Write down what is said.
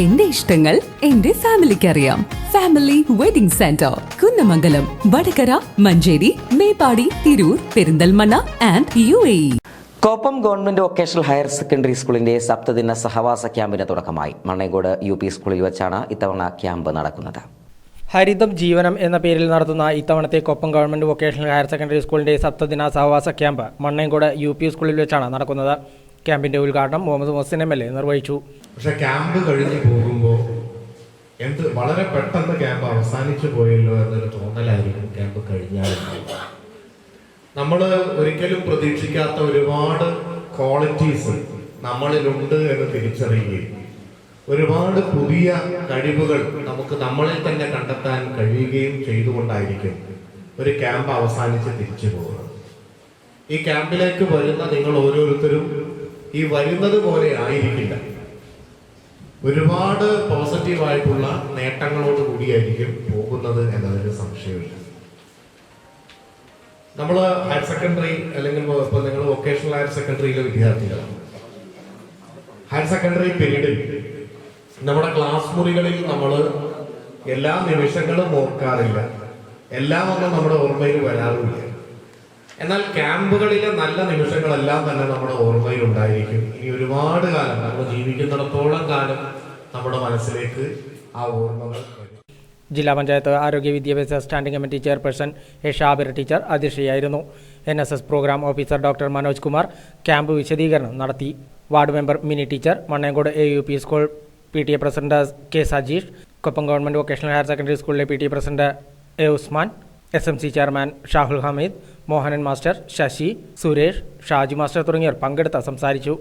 എന്റെ ഇഷ്ടങ്ങൾ എന്റെ ഫാമിലിക്ക് അറിയാം. Family wedding centre, Kunnamangalam, Vadakara, Manjeri, Meppadi, Tirur, Perinthalmanna and UAE. Koppam government vocational higher secondary സ്കൂളിന്റെ സപ്തദിന സഹവാസ ക്യാമ്പിന് തുടക്കമായി. മണ്ണേങ്കോട് UP സ്കൂളിൽ വെച്ചാണ് ഇത്തവണ ക്യാമ്പ് നടക്കുന്നത്. ഹരിതം ജീവനം എന്ന പേരിൽ നടത്തുന്ന ഇത്തവണത്തെ Koppam government vocational higher secondary സ്കൂളിന്റെ സപ്തദിന സഹവാസ ക്യാമ്പ് മണ്ണേങ്കോട് UP സ്കൂളിൽ വെച്ചാണ് നടക്കുന്നത്. ക്യാമ്പിന്റെ ഉദ്ഘാടനം മുഹമ്മദ് മുഹസിൻ MLA നിർവഹിച്ചു. പക്ഷെ ക്യാമ്പ് കഴിഞ്ഞ് പോകുമ്പോൾ വളരെ പെട്ടെന്ന് ക്യാമ്പ് അവസാനിച്ചു പോയല്ലോ എന്നൊരു തോന്നലായിരിക്കും ക്യാമ്പ് കഴിഞ്ഞാൽ. നമ്മൾ ഒരിക്കലും പ്രതീക്ഷിക്കാത്ത ഒരുപാട് ക്വാളിറ്റീസ് നമ്മളിലുണ്ട് എന്ന് തിരിച്ചറിയുകയും ഒരുപാട് പുതിയ കഴിവുകൾ നമുക്ക് നമ്മളിൽ തന്നെ കണ്ടെത്താൻ കഴിയുകയും ചെയ്തുകൊണ്ടായിരിക്കും ഒരു ക്യാമ്പ് അവസാനിച്ച് തിരിച്ചു പോകുന്നത്. ഈ ക്യാമ്പിലേക്ക് വരുന്ന നിങ്ങൾ ഓരോരുത്തരും ഈ വരുന്നത് പോലെ ആയിരിക്കില്ല. ഒരുപാട് പോസിറ്റീവായിട്ടുള്ള നേട്ടങ്ങളോട് കൂടിയായിരിക്കും പോകുന്നത് എന്നതിന് സംശയമില്ല. നമ്മൾ ഹയർ സെക്കൻഡറി അല്ലെങ്കിൽ ഇപ്പോൾ നിങ്ങൾ വൊക്കേഷണൽ ഹയർ സെക്കൻഡറിയിലെ വിദ്യാർത്ഥികളാണ്. ഹയർ സെക്കൻഡറി പീരീഡിൽ നമ്മുടെ ക്ലാസ് മുറികളിൽ നമ്മൾ എല്ലാ നിമിഷങ്ങളും ഓർക്കാറില്ല, എല്ലാം ഒന്നും നമ്മുടെ ഓർമ്മയിൽ വരാറുമില്ല. എന്നാൽ ക്യാമ്പുകളിലെ നല്ല നിമിഷങ്ങളെല്ലാം തന്നെ നമ്മുടെ ഓർമ്മയിൽ ഉണ്ടായിരിക്കും. ഇനി ഒരുപാട് കാലം നമ്മൾ ജീവിക്കുന്നിടത്തോളം കാലം നമ്മുടെ മനസ്സിലേക്ക് ആ ഓർമ്മകൾ വരും. ജില്ലാ പഞ്ചായത്ത് ആരോഗ്യ വിദ്യാഭ്യാസ standing committee chairperson Shabir teacher അധ്യക്ഷയായിരുന്നു. NSS programme officer doctor Manoj Kumar camp വിശദീകരണം നടത്തി. Ward member Mini teacher, Mannengode AUP school PTA president K Sajeesh, Koppam government vocational higher secondary സ്കൂളിലെ PTA president A Usman, SMC chairman Shahul Hameed, Mohanan master, Sasi, Suresh, Shaji master തുടങ്ങിയവർ പങ്കെടുത്ത് സംസാരിച്ചു.